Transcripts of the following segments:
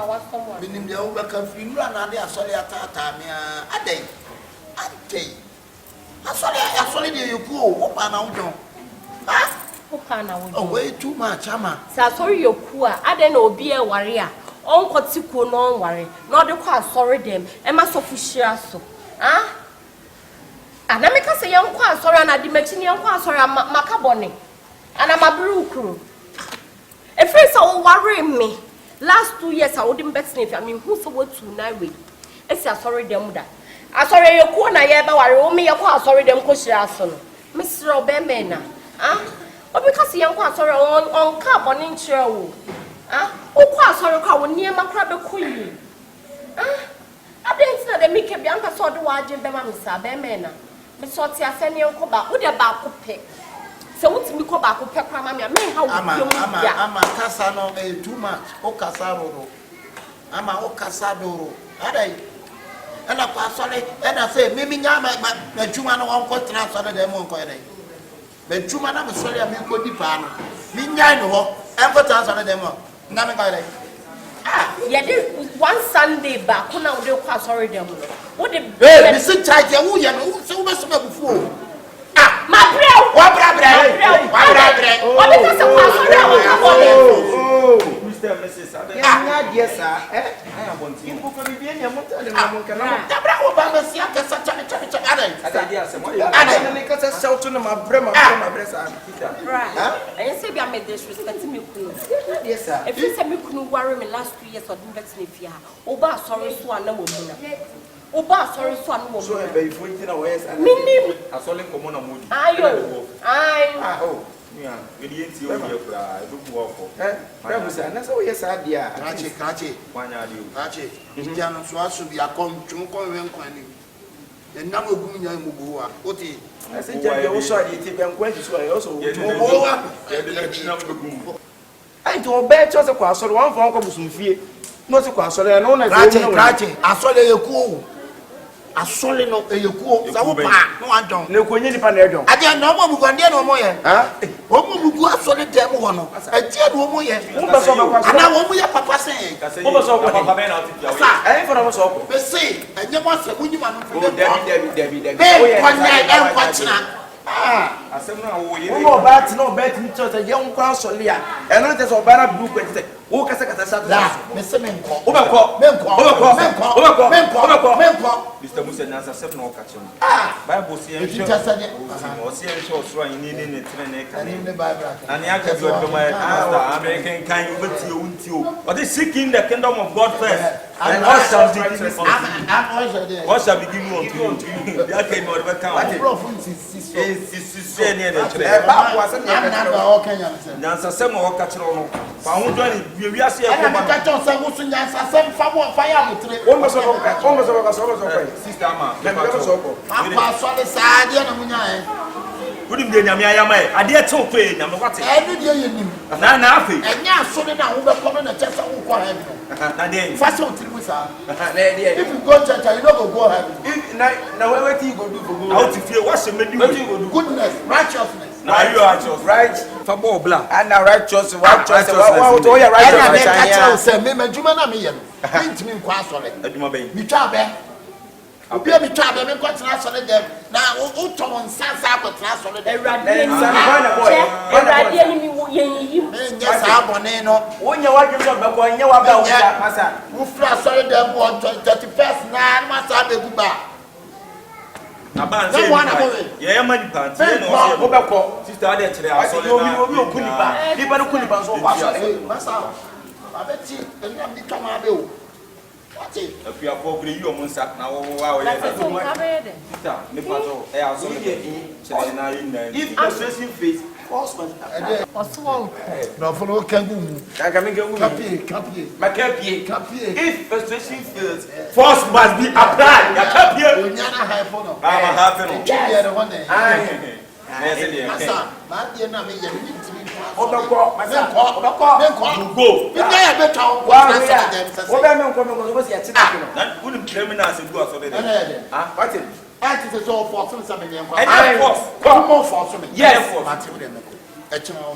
was someone. Meaning the over country, you are not sorry at a day. I saw you go up and out. Oh, way too much, Ama. Sorry, you're poor. I don't know, be a warrior. Uncle Tico, no worry. Not the car, sorry, them. And my Sophia so. Ah? And I make us a young car, sorry, and I did young car, sorry, I'm Macaboni. And I'm a blue crew. A friend so worry me. Last 2 years, I wouldn't bet sniff. I mean, who's the word to Naiwe? It's a sorry, them that. I sorry, your corner, yeah, but I me a car, sorry, them Coshiason. Mr. Obemena. Ah? But because young car, sorry, on carbon in show. Ah? Oh, car, sorry, car, near my crab queen. Ah? I didn't know they make a Bianca saw the word in Bemamisa, Bemena. But so I send you about with a back pick. So what's me call back with Pepper, Mamma? I mean, how I'm a Cassano, too much. O Cassaro. I'm a Ocasado. And I pass on it, and I say, maybe now my Jumano uncle transferred them on Coy. But Jumana was sorry, I'm going to be pan. Minyano, and put us on them. Ah, yeah, one Sunday back when I would pass already. What the Mr. Tiger, who you know, so much before. Ah, my bread, what Mrs. Yes, sir. I want you to be in your motor. I say, I made disrespect to me. Yes, sir. If you said me couldn't worry me last 2 years or didn't bet me fear. Oba, sorry, so I know. Oba, sorry, so I know. So I pay 14 hours and meaning I saw him come on a mood. Yeah, we didn't see you. I don't walk. That's how yes, I dear. Catch it. Why not you? Catch it. Indian Swasu be a come to come. The number of women are Mugua. What is I said, you also did and questions were also. I told Beth was a question, one phone call was fear. Not a question, and only I saw you cool. A solid no a yoku no one don't no kwenye panedon adia no mo bugo ndie no mo ye ha o mo bugo solid dem ho no adia no mo ye wo be so be kwa ana wo mo ye papa sen wo be so ko papa be na otitia we eh for no so ko be say enye mo se bunyima no fo Debbie o ye kwanya en kwachina ah asem no wo ye wo ba ti no bet ni church ye nkwa solid a eno te so ba na blue kwete wo kasa kasa sa me se me nko wo be ko Mr. Musa Nasa 7 or catch him. Bible says, you just said, or see a short run in the Bible. And the actors of my American kind of you. But they seek in the kingdom of God first. And what shall be given unto you? That came out of account. Nasa 7 or catch on. Found we are saying, Sister Ma, wouldn't be Yamay. I dare to pay number what every day you knew. Nothing. And now, so that I will come in a chest of heaven. Fast on till we saw. If you go to church, you don't go heaven. Now, what you go do for how to feel what's the goodness, righteousness. Now you are just right for Bobla. And now righteous, what choice? What are you right? I say, me, Jumana, me, me, quite solid. Me, Chabe. Obi a mi twa be me kwatena asole dem na o tomon sansa kwatena asole dem Ewrade ni mi wo yeyi nya sa abone no wonya wadwe so be ko nya wa ba wo ja masa wo fra asole dem bo 31st na masa be guba na ban se ye mani pan se no wo be ko sister ade kire asole na obi okuni ba liba no kuni ba so kwa asole masa abeti enya mi twa be o if you are for you on Monsa now, if you are stressing face, force no for no can if frustration fails, force must be applied.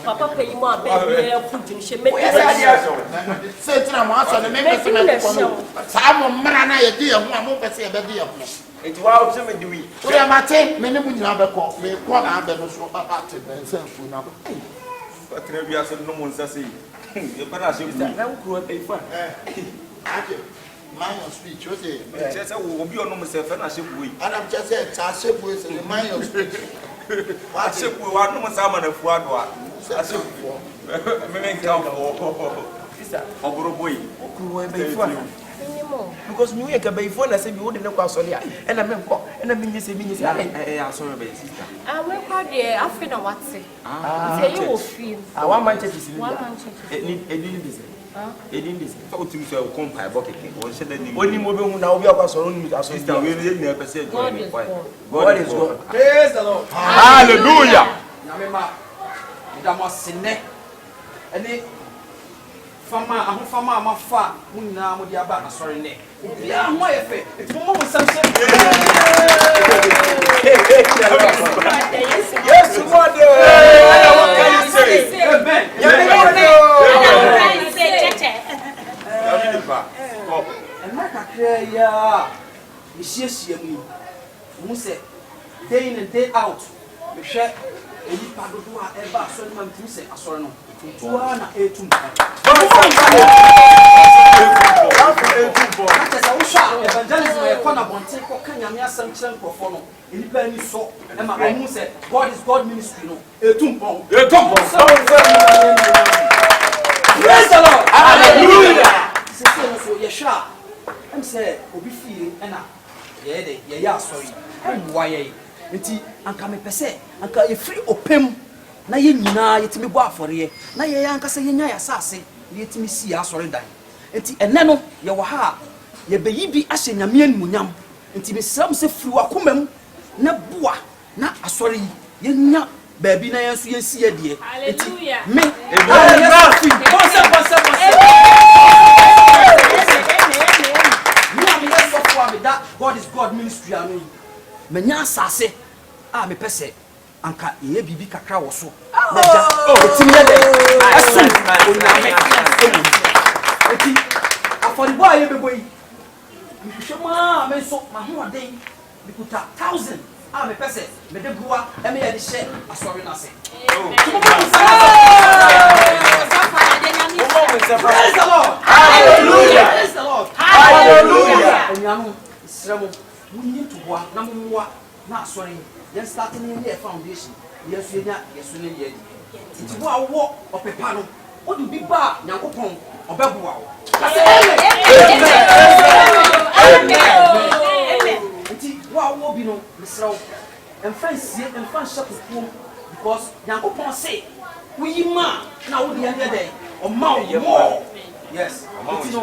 Papa pay you more baby put in she make say to am answer the make some man na ye dey ho am pese e be dey ho enti wa so me di wi we am ate me ne mu nyina be ko me ko na be no so ate ben say fu na ba patra bi aso no mo nsa sei e para se ku na ku e fa ate man your speech o say say obi ono mo se fa na se ku yi adam just say ta se ku say the man your speech wa se ku wa no mo sa ma na fu ado a ase ku me men ka o sister oboro boy ku e be fa because me we ka be phone na say bi wo de ne kwa so ya e na me nko e na me nyese sorry be sister we kwa de afi na wate say you will feel one man church is one man church edin this edin this so otim so e kom pa bo keke won she da ni oni mo be hu na obi akwa so ni aso sister we ni na pese join me God is God. Praise the Lord. Hallelujah. Namema idamosene ene fama ahofama amafa munna mo dia ba asore ne bia ho yefe etumo mo samse Yes mother what can you say amen ena kakra ya isiesie mu mu se day in and day out me hwe eyi padodo a eba asore ma mtu se asore no tuwa na etum evangelism e kona bonte ko kanyame asem kire nkofo no enipa ni so e ma omu se God is God ministry no etum pon praise the Lord hallelujah so yesha em se obi fie na ye ya asori em waye nti anka me pese anka e free opem na ye nyina yetimi bo afore na ye anka se yenya ya sase yetimi si asori dan nti enne no ye wo ha ye beyi bi ahye nyame anunyam nti me sram se free wakomam na boa na asori yenya baabi na yenso yensi ye de nti me God is God ministry anu menya asase a me pese anka ye bibi kakra wo so na ja etimi de asu onyame eti afori boy ye beboyi mishoma me so ma ho oden bikuta 1000 a me pese me de bua e me ye de she asori na se praise the Lord hallelujah praise the Lord hallelujah enyamu isramo munyi tuwa na mumwa na asori yen starting in the foundation yesu enya yesu ne ye ti wo awo opepa no o du bi ba nyankopon obegwa wo amen ti wo awo bi no misrawo emfansie emfansha kukum because nyankopon say uyima na wo de ye dey o ma wo yes ti no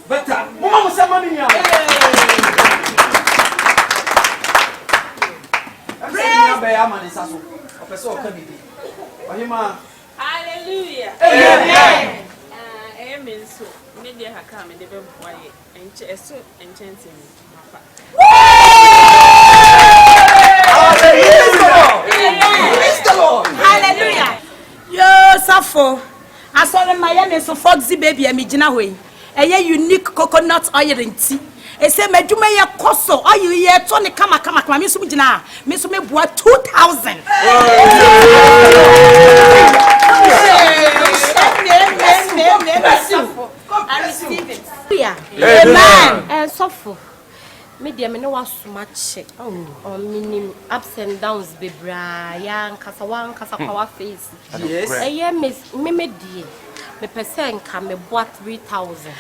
better mama mo say mami nya hallelujah amen amen so me dey haka me dey be boye enche eso enchente mi papa hallelujah yo safo asole maye me so foxy baby e me gina hoyi eye unique coconut oil nti ese madwuma ye koso ayu ye to ne kama me so gina me so me boa 2000 I receive it. Amen. And suffer. Me dear me no was so much on minim ups and downs be bra yan kasa wan kasa kwa face. Yes. Eh miss me dear. Me person can me boa 3000.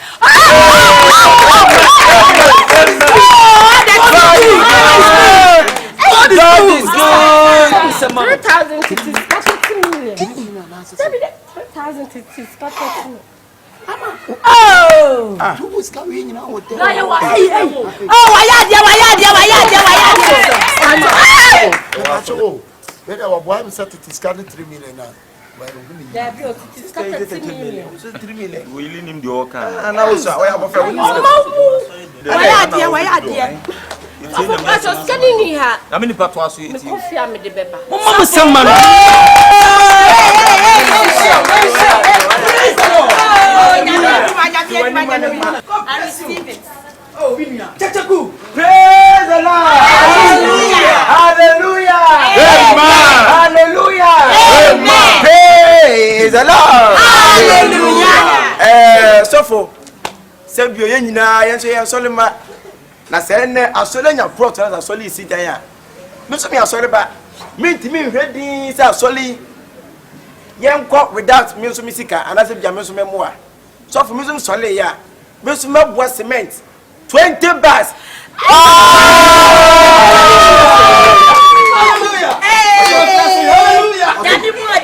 God is good. 3000 titis got 2 million. 3000 titis got 2 million. Oh! who was coming in our hotel? Oh, Oh, better our boy said it is carrying 3 million now. There be titis got 3 million. 3 million. we lean him the oka And now so we have a friend. Why are I was scanning here. I mean patoa so Me coffee am de beba. Mama say man I receive it. Oh, Chachaku. Praise the Lord. Hallelujah. Hallelujah. Amen. Hallelujah. Amen. Praise the Lord. Hallelujah. Sofo. Sebio ye nyina ye so ye solema. Na se ne asole nya prot na asole isi dan ya. Me so me asole ba. Me ntimi hwedi se asole. Ye nko without me so me sika anase bia me so memoa. Sofo me so sole ya. Me so mabua cement 20 bars. Hallelujah. Hallelujah. Daddy more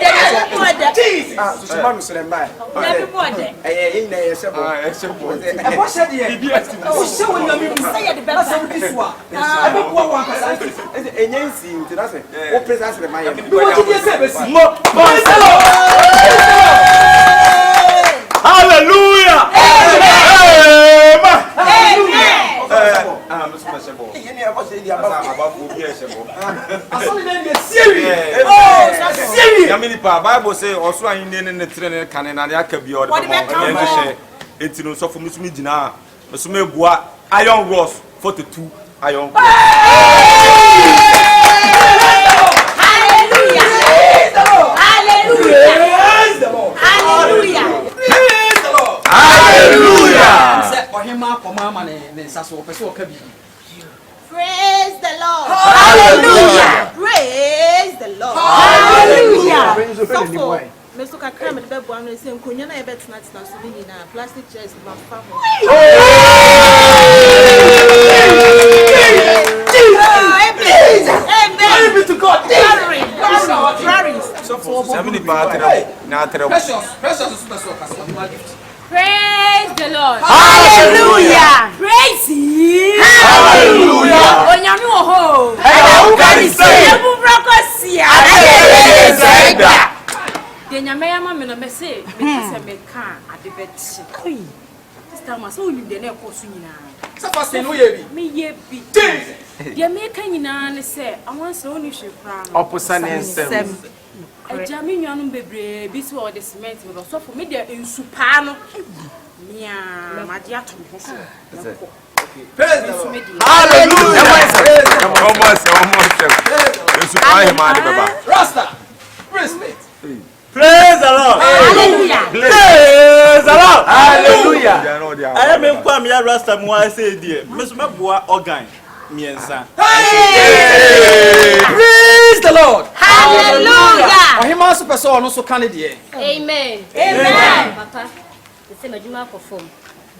there. Jesus. So ma me so dem ba. Daddy more there. Eh na ye sebo. E bo se de. O se won na me Say the better. Asa wudi so a. E be bo wa kasa. Enyensi ntina se. O presence le ma ye. Wo ti dey say be si. Mo. Hallelujah. Amen. Asole na dey serious. Yamini pa Bible say oso ayin ne trene kan na ya ka bi o de mo she enti no so for me sumi gina me sumi bua iron rods 42 iron rods. Hallelujah. Hallelujah. Hallelujah. Say ohima komama ne nsaso opese o ka bi. Praise the Lord. Hallelujah. Praise the Lord. Hallelujah. So for Mr. Kakram and Bebo, I'm saying, Kunyana, I bet not so many plastic chairs. Glory be to God. Precious is special cause ohima gift. Praise the Lord. Hallelujah. Praise Him. Hallelujah. Onyami oho. Hello, can you say? Ebu brokosia. The Nyamaya me no me say me say me can adebeti. This time I saw you the na ko so nyina. Say first no ye bi. Me ye bi. The me kan nyina ne say I want say oni hwe kra no. Oposa ne nsem. Eja me nuanum bebre bi so o de cement me so for me de ensupa no. Mia maji ato ho so. Praise the Lord. Hallelujah. One more. Ensupa he ma de baba. Rasta. Respect. Praise the Lord. Hallelujah. Praise the Lord. Hallelujah. I am in Kwame Rasta Moa say dear. Miss Mabua organ. Miensa. Praise the Lord. Hallelujah. Ohima super so no so kan de. Amen. Amen. Papa, the same adwuma perform.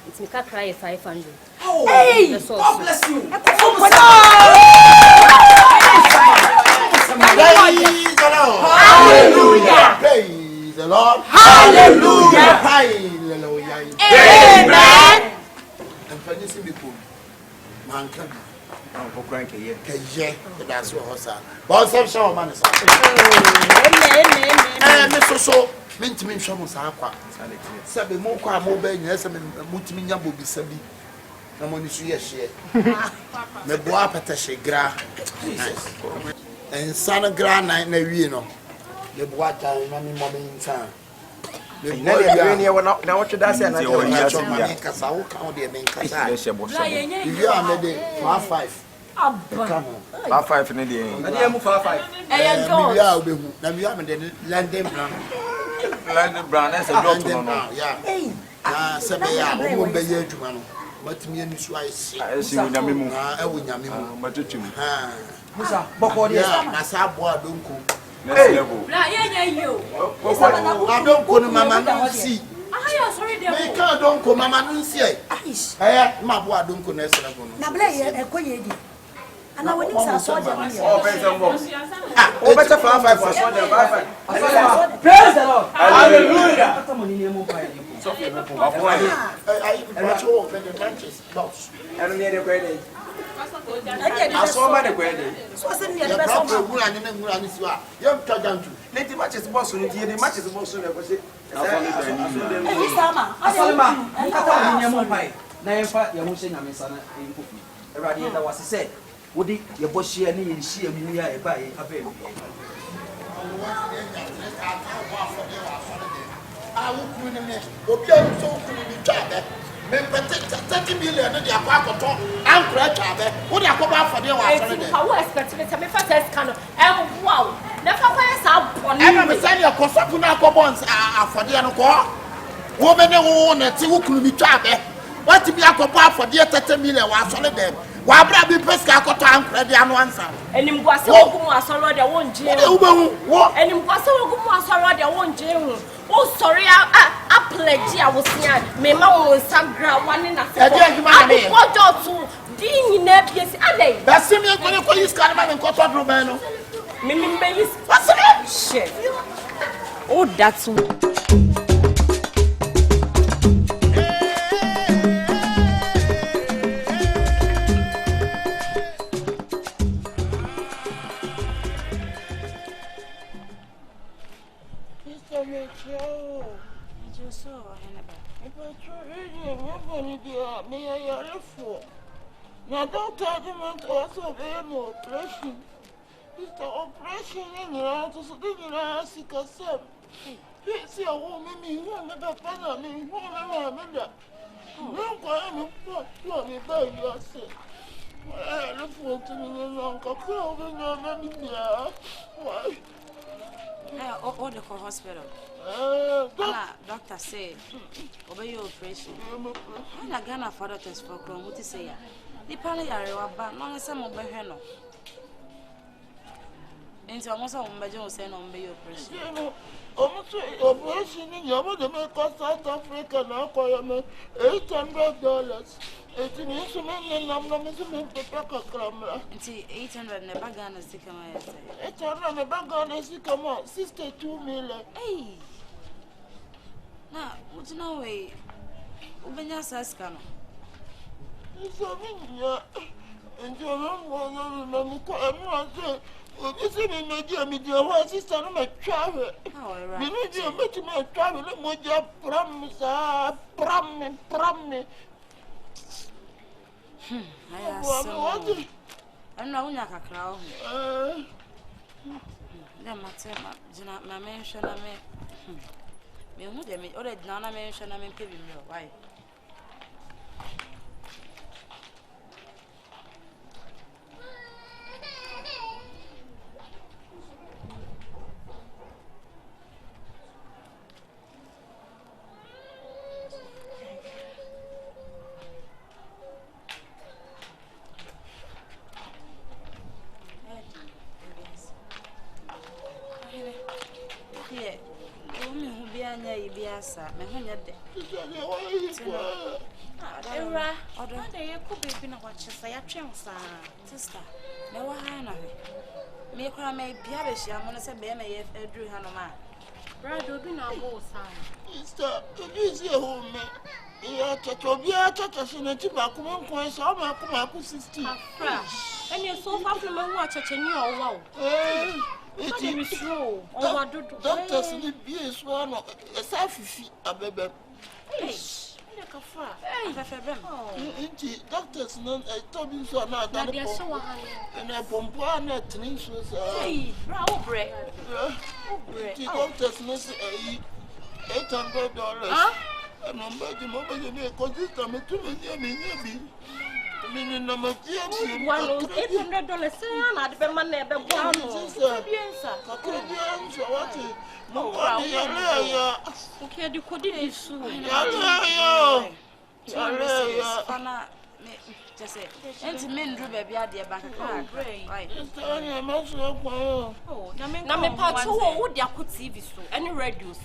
It's me ka cry 500. Hey, God bless you. Praise the Lord. Hallelujah. Praise the Lord. Hallelujah. Hallelujah. Amen. And for this people, man can Okranke ye. That's what was that. But some show man is. Me so mentimi nhwa mo sa akwa. Sabe mo kwa mo ba nya sabe mutimi nya bobi sabi. Na mo ni su ye hye. Me bo apata hye gra. Ensan gra na wie no. Me bo ata na mi mo me nsan. Me bo ya ne wo na wo tweda se na wo ya cho ma kasa wo ka wo de me kasa. You are made 5. Come on. 5 ne de. Na dey mu 5. Me ya obehu. Na me ya me de London Brown. Land brand as a drop no. Yeah. Ah, sabe ya o mo be ye adwuma no. Matimi ani so ai si. Esi nyame mu. Ah, e wo nyame mu. Matwetwem. Ah. Musa, boko de. Yeah, masa bo adonko. Next level. Bra ye yo. Adonko no mama no si. Ah, sorry there. Me ka adonko mama no si ai. Eh, ma bo adonko na esra go no. Na bla ye ekoye di. Ana woni sa so ja mi. Oh, person mo. O better 5 for so dem 5. Praise the Lord. Hallelujah. Ata mo ni ne mo pa ye. Ai, macho be the branches boss. Eno ne de kwede. Anya di Aso ma de kwede. so se ni Ya de ba so ko ngura ni na ngura ni si wa. Yam tajantu. Leti matches boss no die, matches boss no ko se. Eyi sama. Asalema, ata mo ni ne mo pa ye. Na ye fa ye mo hye nyame sa na e nkofi. Ewrade da wase se wodi ye bo hye ne ye hye mu ya e ba ye abe. I will put in it. Okay, so could me 30 million in the aquacoto and crack. What I come out for the one? How expect me to me first kind of wow. Never fires up on every send your Cosapuna bonds are for the Anoko. Woman who own a two could be trapped. What to be a copa for the 30 million was solid them. Why be pesca and credit answer? And him was so already won't jail. And him was so already won't jail. Oh, sorry, I pledge. I was here. My mom was some ground one in a second. I got to Dean in Nepis. That's similar when you call this caravan and Cotta Romano. Mimim babies. What's the shit? Oh, that's Now don't tell them also very more operation. It's the operation in your house, so then you are sick of self. See a woman, who never found on me, who never remember. No, I am a poor me by yourself. I look forward to me long, a crow when you're not why? Or the hospital. Doctor said, obey your operation. I'm not gonna afford a test for Chrome. What to say? The probably are about not some of Beheno. Into almost all my Jones and on your operation. Almost operation in your mother make us South Africa now for $800. It's an instrument and I'm not missing the packer camera. It's 800 and a bag on a sycamore. 800 and a bag on a sycamore, 62 million. Hey, now, what's no way? Open your saskano. It's a minute, and your mom was everyone said, this is my dear, my dear sister, my travel. You need to make my travel, what you promise, promise. I'm not like a crowd. Then my mention, I mean, me, or Nana mention, I mean, pay me, why? Me who yet Era, although they could be in a watch, I have chance, sister. no one. Me cry may be a wish. I'm gonna say, Bema, if Drew Hanoma. Brad will be no more sign. Sister, you home, you are touch in a tobacco, one point, so I'm 60. And you're so far from my watch at a new wow. It is true. Doctors need be as one of a selfie, a baby. Doctors know I told you so now that and a pompa net ninjas. Bread. Doctors know $800. And I'm begging the mobile because this time it took me. Meaning, no, my dear, $800. I'd be my neighbor. Okay, you could do so. Just say, and men drew baby at the back of right. Oh, now me part two would ya could see this so any radios.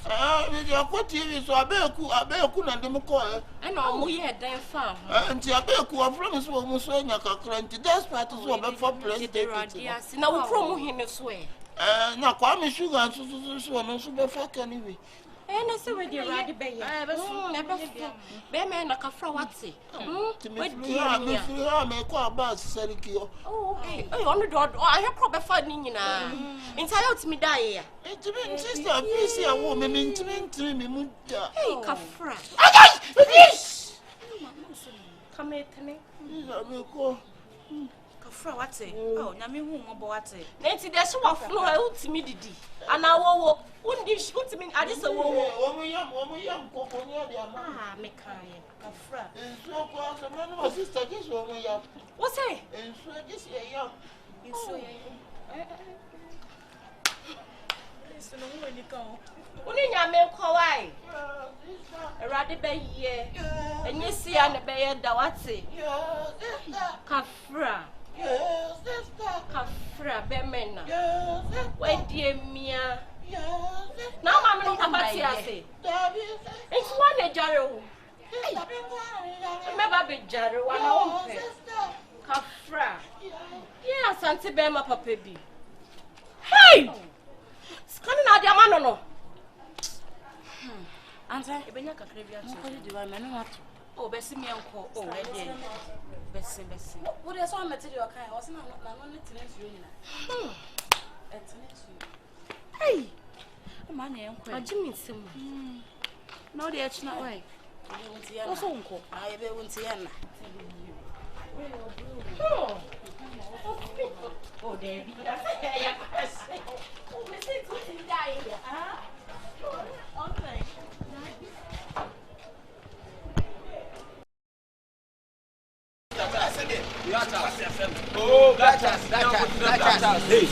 You put TV so I bear cool and them call. And all we had then found. And Tiabeku are from his woman swing a cranty. That's part of what for place. Now we promo him as well. Now, Kwame Sugar and Susan, super fuck anyway. And I say, with your ruddy bay, never bear like a frawatty. I may call about Serikio. Oh, okay. I have probably finding in a entire to me die. It's been sister, please see a woman into me. Hey, Kafra. Come here to me. Kafra wate. Oh, nyame hu mo bo wate. Nti de so wafno e utimi didi. Ana wowo. Undi utimi ade se wowo. Omo yam kokonya de ama. Ah, me kan ye. Kafra. Enso ko so me no sister just omo yam. What say? Enso just yam. Enso ye. Enso no hu ni kan. Uni nyame kwai. Erade be ye. Enye sia ne be ye da wate. Kafra. Yes, sister. Kafra be mena. Yes, sister. We die mia. Yes, sister. Now mama no papa ti ase. It's one jare o. Me ba be jare wa na o pe. Kafra. Yeah, asante be ma papa bi. Hey! Scan na dia ma no. Ante, Ebenya kakra bi ati. ko di wa me no wato. Oh, besi mi enko. Oh, Ready. ready. Besi. Wo de so material kan, o se na no ne tenant yo nyina. Hey! Ma na enko. Ajimi nsem. Na o de achina oi. Wo so nko. Ah, ebe wonti ya na. Oh, there. Yeah. Oh, me say to him die. Ah. Okay. Oh, gachas. Hey.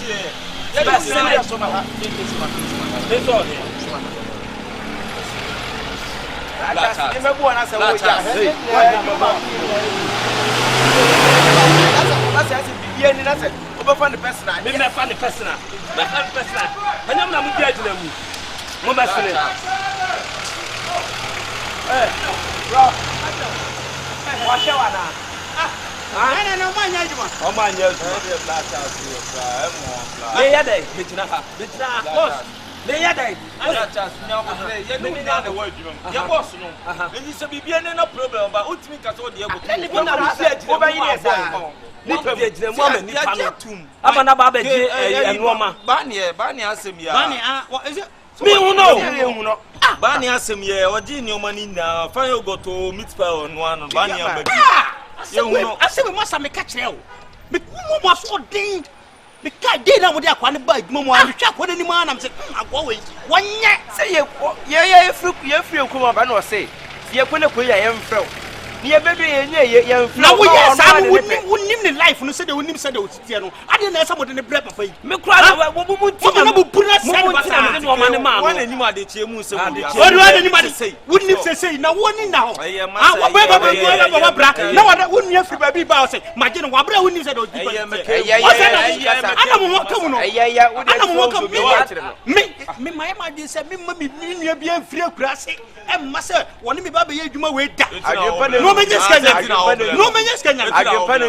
No manya juma. Oh man, yes. I say we must make catch now. Me mo so din. Me ka dey na mo dey akwa ne ba adwuma mo a me twa ko ni man am say agwa we. Wonye say ye free kuma ba no say. Ye ko ne ko ya ye mfrew. Ni ye bedu ye nye ye mfrew. Na wo ye sa wonim ne life no say de wonim say de otitie no. Ade na esa mo de ne bre papa yi. Me kura na wo mu ti na mo puna say ba sa. No man ma no. Wona ni ma de tie mu se mu ya. Wo do ni ma de say. Wonim say na woni na ho. Ah wo ba bra. Na wa woni afri ba bi ba say. Maje no wa bra wonim say de otitie. Ana mo mo kam no. Ana mo mo kam me my ma de say me ma me nua bi afri akura say. E ma say woni me ba be ye adwuma we da. No me just kanya.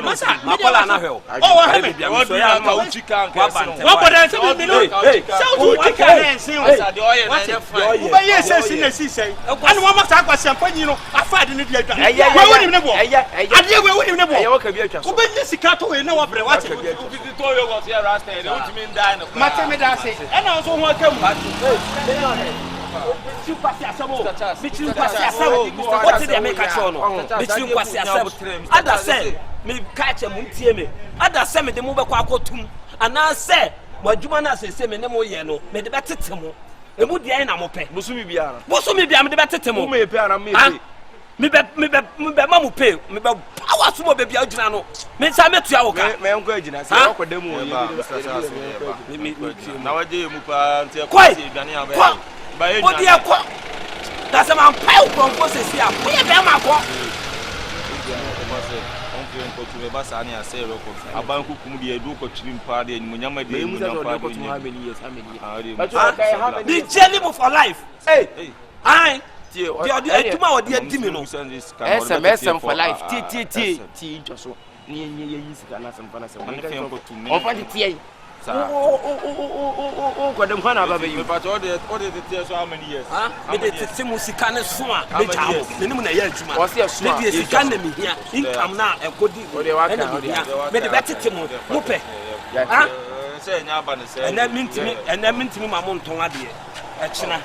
Masa makola na hwe. Oh wa me. So ya ma uchika nka se. Wa boda se me no. Shout uchika na se. Asa de oye na je fine. Wo ba ye se na si sei. Anu wa ma sa kwase ampanyi no afa de ne dia twa. We woni ne bo. Ade we woni ne bo. Aye wo ka bi atwa so. Wo ba ye sika to we na wa bre wa che. Ukiti to yo go se rasta e utimi ndai no. Mate me da se. E na so ho akam. Bichu kwasi asabo. What did they make a show no? Bichu kwasi asabo. Ada say me catch em tie me. Ada say me de mo be kwa akotum. Ana say wadwuma na say me ne mo ye no. Me de betete mo. E mu dia na mo pe. Bosumi bia me de betete mo. Me pe ara me pe. Me be ma mo pe. Me be power sumo be bia odwuna no. Me sa me tua wo ka. Me enko agina say wo kwada mu na waje mu pa nte ko aduane aba. What do you call? That's a man pile from process here. We have them. The jelly for life. Hey, I. SM for life. T. Just so. Kwa dem kwana baba yi. But all the tears so how many years? Me de tete musika ne so a me jawo. Me nim na ya adwuma. O se ya so. Me de sika na me hia. Income na enkodi. Me de betete mo. Mo pe. Ah? Say nya aba ne say. Ena mintimi ma mo nton ade. E kina.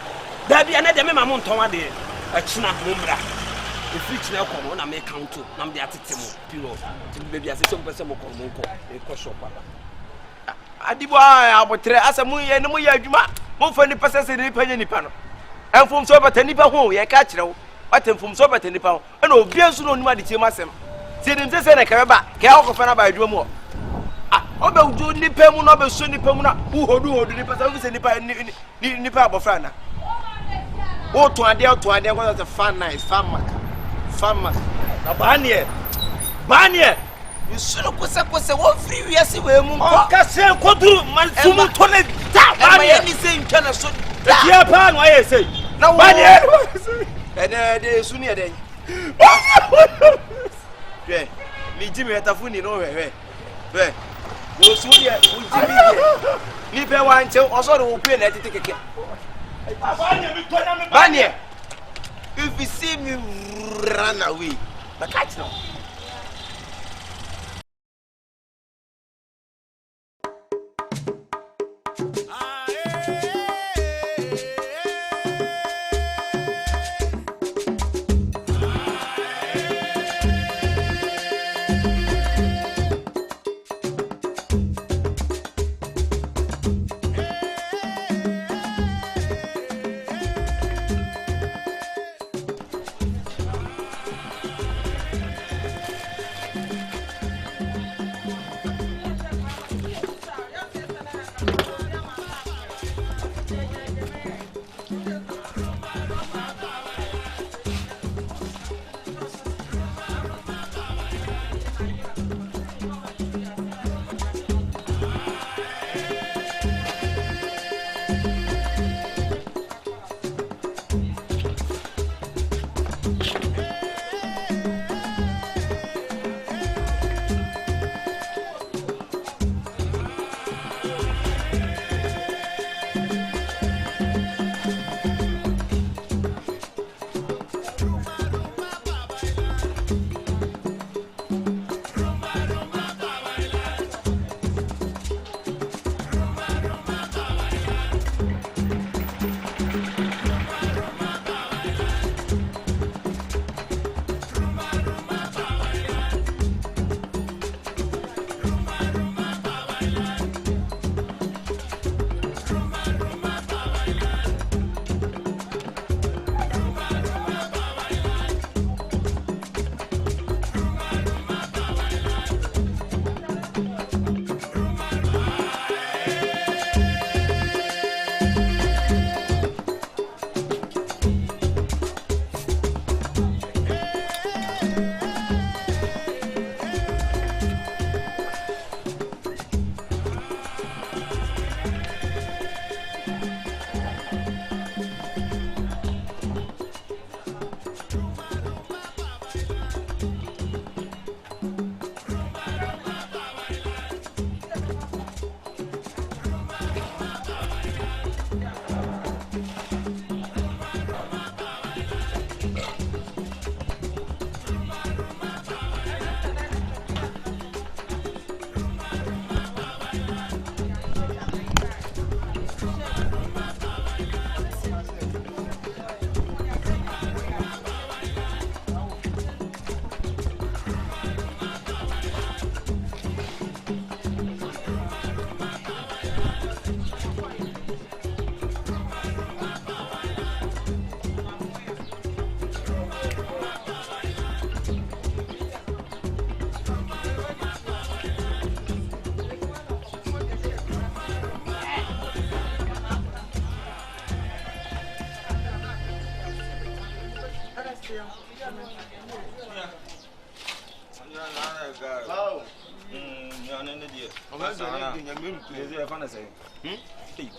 Da bia na de me ma mo nton ade. E kina mo mra. if rich na come na me count to na me atete mo piro to baby ase so pese mo come mo ko shop papa adibo abotre asemu ye ne mo ye adwuma mo fa ni pese se ni panya nipa no enfum so beta nipa ho ye ka kire wo watemfum so beta nipa ho na obi ensu no onima de tie masem tie nim se na ka ba ka ko fa na ba adwuma mo obe ujo nipa mu na obe so nipa mu na hodu nipa sa se nipa abofra na o to ade ko say fan nice fan mark na banie isuru kose wo free we asi we mu ko ka se ko duru man sumu to ne ta banie ni se ntana so tie pa no aye sei na banie de suni ede we ni jimi etafuni no we wo suni e wo jimi ni be wa nche osoro wo kwe na tete keke banie if you see me run away but catch now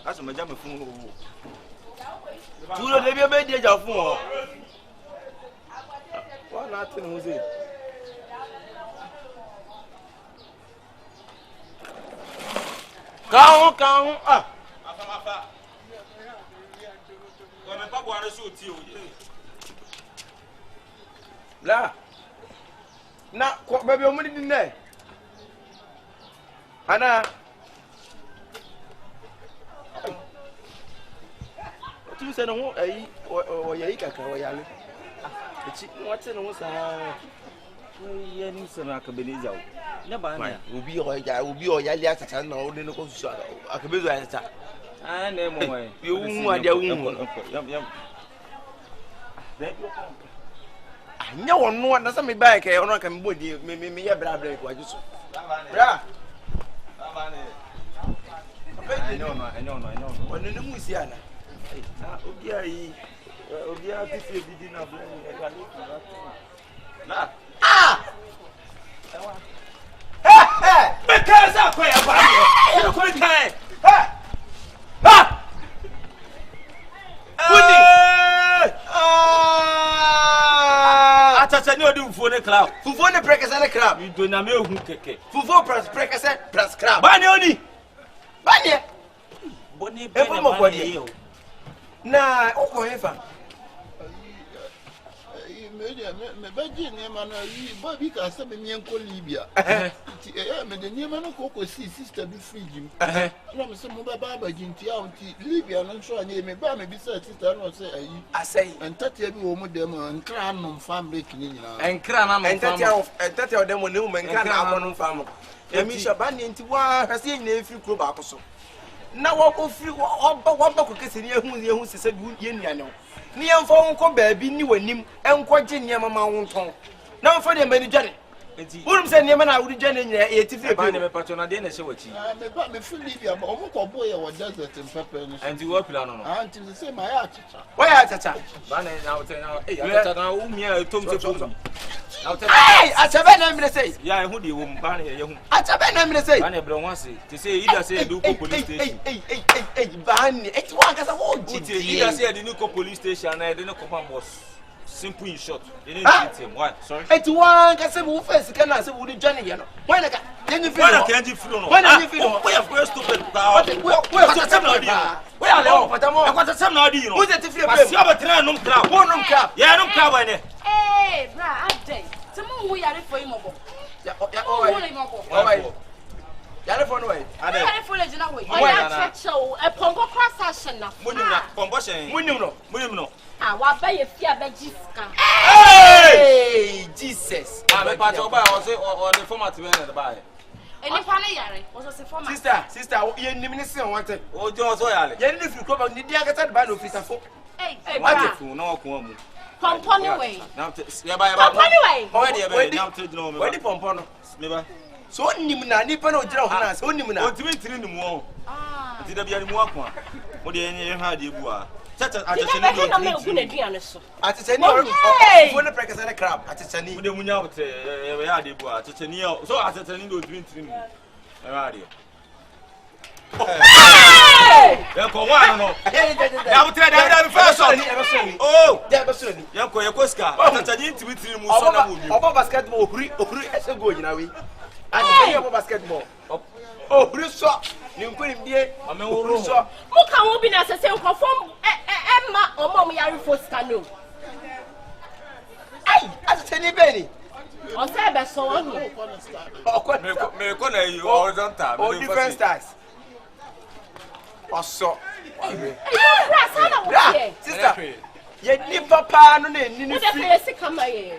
Aso maja me fun owo. Tulo de bi be die ja fun o. Wa na tin ho se. Kaun ah. Afa. Ko me pa bo are so ti o. La. Na ko bebe o mu di ne. Ana tu se no ai o yai kaka o yale What's in the Akabenezer? Never, will be or I will be or Yaliat and all the local Akabenezer. I know you want your woman. No one doesn't be back. I don't come with you. Maybe a brother. What you say? I know. When the Musiana. Obia this is the dinner. Because I play a quick time. I know do for the club. Fufuoo the breakers and the crab. You do not know who keke. Fufuoo breakers plus crab. Banyoni. Banya. Bonnie, nah, oh, ever. Me baji ne mana yi ba bi ka se me nko Libya. Ti me de ne mana ko si sister bi fridge. Na me se mo ba ba jinti a unti Libya no so anye me ba me bi se sister no se ayi. Asai. Entatia bi wo mo dem nkra no family kini nyina. Nkra na no family. Entatia dem ne mo nkra na abon family. Emi sha ba ne nti wa hwase nyina efi kro ba ko so. Na wo ko firi wo ba ko kese ne ehu sese bi ye nuane wo. Ni emfo nko baabi ni wanim enko gye niam ma wo nton. Na mfa de mani dware. Enti wurum se niam na wudi dwane nyina e ti fie ba ne me pato na de na hye wachi. Me ba me feel Libya ba omo ko boye wo desert in pepper no. Enti wo pila no no. Anti se ma ya achicha. Wo ya achicha. Ba na na wo te na achicha na wo mia tom se fo. Na wo te ai achabe na mire sei. Ya ehu de wo mba na ye hu. Achabe na mire sei. Ba na bre won se. Te say ida say do ko police station. Ba ni eti wan kasa wo jiti. Ida say de no ko police station na de no ko boss. Simple in short. You didn't treat him. What? Sorry? 81 can say who first can I say who the journey, you know. When I can you feel when you feel we have very stupid. Where are they? But I'm got some idea. Who's it if you have a train no crowd? One no crowd. Yeah, no crowd. Hey, bra, update. Tomorrow we are for him. Yeah, oh, Yale phone way. Yale phone is not way. I show a pongo cross session now. Munum no. Ah, what buy a fear by Jiska? Hey, Jesus. I'm a part of on the format to the buy. Any funny yare was a format. Sister, you minister wanted. Oh, John Soyale. Yen if you come on the Diagatat by no Peter for. Hey, what if you know come? Pompono way. Now, yeah, by where the pompono. So nimna ni pa no gira hona so nimna o timi tiri ni mu ah ti da bia ni mu akwa mo de enye ha de bu a chacha atachani do atachani o ne prekasa na crab atachani mo de munya wote e ya de bu a atachani so atachani do timi tiri ni e ha de ya ko wa no ya wote da first oh ya be so ni ya ko ska atachani timi tiri mu so na mu ni oba basketball ohuri ese go nyina wi I play basketball. Oh, Bruce, you put him there. I'm a Bruce. Who can be necessary for Emma or Mommy Yari for Scano? Hey, that's Tenny Benny. On Sabbath, so on. You all don't have all different styles. Or so. Sister, yet ni papa no ni free. Come here.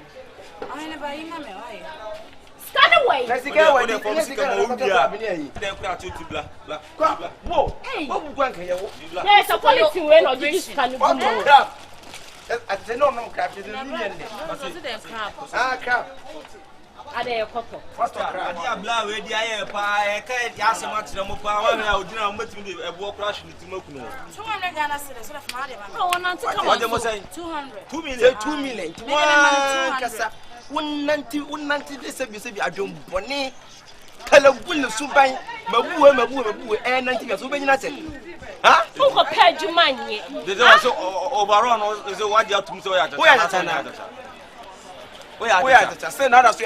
I never remember. Stand away. Let's go away. Let's go away. Then cry to blah blah. Whoa. What would one can you? Yes, a quality when or this can go. I said no crap. You didn't need crap. Ah, crap. Are they a couple? First of all, I blah with the air pie. I can't ask much no more power. I would not make me a walk rush with Timoku. 200 Ghana cedis. Oh, not to come on. 200. 2 million. 2 million. 190 this service I don't bonny. Hello, will Subai, Mabu, and 90 years. Who nothing? Huh? Who compared you money? There's also overrun is a wide out to so at where are the send out of the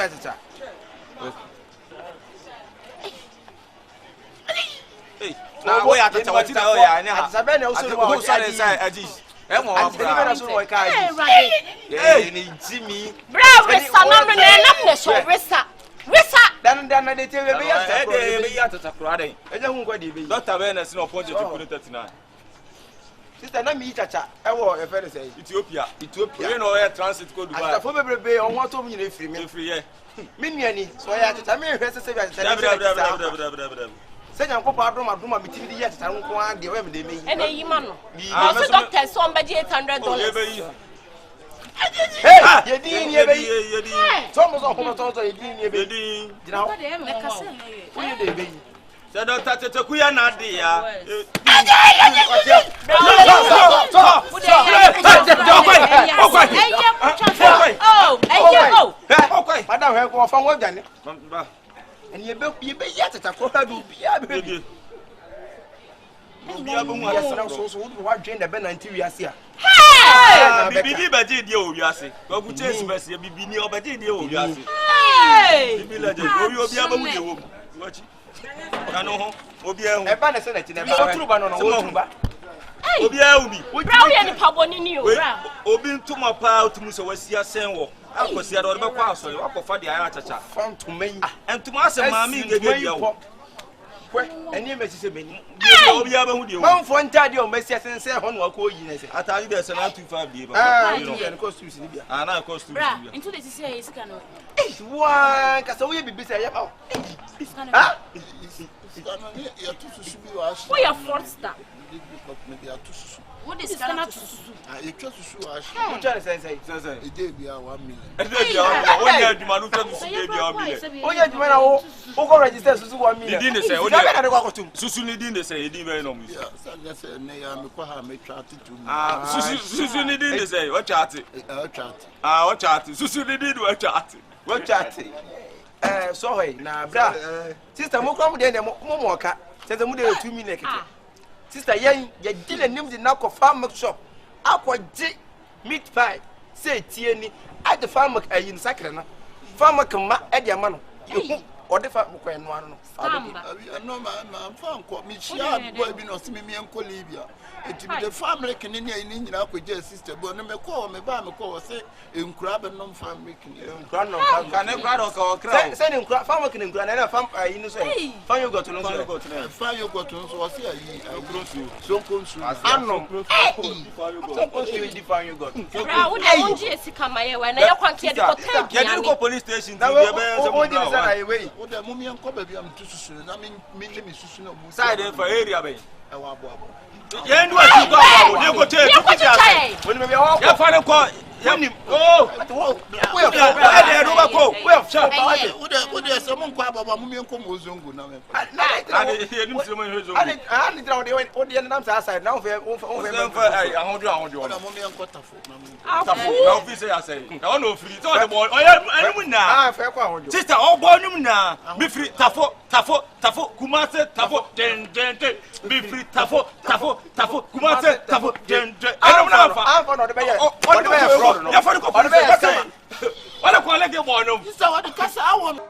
now we are the Tawati. I Sabine also inside this. Hey, Jimmy. Bravo, then they tell me Dr. Venice no point to put it 39. Sister, na me chacha. E wo e fe say Ethiopia. Ethiopia. We know transit go Dubai. After for bebrebe on what to me na free me. Free here. Me nuani so ya chacha me hwe se chacha. Say nyan kopo adoma me timi di ya chacha nko a de we me de me yi. And a yima no. Also doctor so on $800. Hey, yedi. So mo so ko so yedi. Jina ho. Me kase na ye. Wo ye de be yi. Say doctor Tetekuya na de ya. Madam he ko fa wo dwane. And ye be ya tata ko ha do bia be. Bia bo mu asana so wo do wa dwen da be 90 wiase a. Hey! Bibi ba je die o wiase. Ko bu chase bese ye bibi ni obaje die o wiase. Hey! Bibi la je obi aba mu de wo. Wachi. Kanu ho obi ehu. E ba na se na ti na ba. Turu ba no no wo tuba. Obi ehu bi. Bra we ni paboni ni o bra. Obi ntuma pa otumu so wasia sen wo. Akosia do be kwa aso yo akofa de aya chacha. Fantuma yi. Entuma ase maami ngege dia wo. Kwe eni me sise meni. Obi aba hu de wo. Man fo ntade o mesia sense ho no ko yi na se. Atari de se na 25 bi ba. Ah, you know costumes ni bia. Ah, na costumes Bra, bia. into the sisi sika no. Wa ka so we bibi se ya ba. Ah? Who your fraudster? What is kana tusu? You trust to ash. Mo try say. It did be 1 million. When you demand to see the million. O ye juma na wo go register susu 1 million. Didn't say o na de kwa kotum. Susu ni din dey say e din very normal. Yeah, so just say na ya me kwa ha me chat to me. Susu ni din dey say what chat. Chat. What chat. Susu ni din what chat. What chat. So hey na bra. Sister mo kwa mo de mo ka. Say mo de 2 million keke. Sister yen ye di na nim di na ko farm shop. Akwaji meat pie. Say tie ni. At the farm ayin sakre na. Farm ma e de ama no. Yehu ode fa mo kwa no ano no. No man, farm ko me share boy bi no se me enko Libya. It be the family kin ni ni nyina akwaje sister bo no me ko me ba me ko say enkura be no family kin. Enkura no Can enkura do ka okra. Say enkura farm kin enkura na farm ayin so. Farm you got no so. Farm you got no so o say ayi Grosu. so konsu. Anom. Farm you got. Bra, wo dey onje sika maye we na ye kwanke de ko tank. Ye dey go police station to Na be be say o di say na ye we. O da mummy enko ba bi am tususu na me me susu na mu. Side for area be. E wa abo. Ye ndu ati go abo, dey go take picture. Woni me be ho. Ye fa ne ko. Ye oh. We are dey do ba ko. We are sharp. O da say mo nkwa baba mummy enko mo zongu na me. Na dey nim sire mo hwe zo. Ani dra o dey nam sa side now for ahondu O da mummy enko tafo na me. Tafo na office ya say. Na one ofiri. So the boy animu na. Ah, fe ko ahondu. Sister ogbo animu na. Me free tafo kumase tafo den me free tafo kumase tafo den animu na fa. Ah, for no dey be here. O dey be here fraud no. Ya fa ko police. Wala ko leke bo no. Sister what the kasa awon.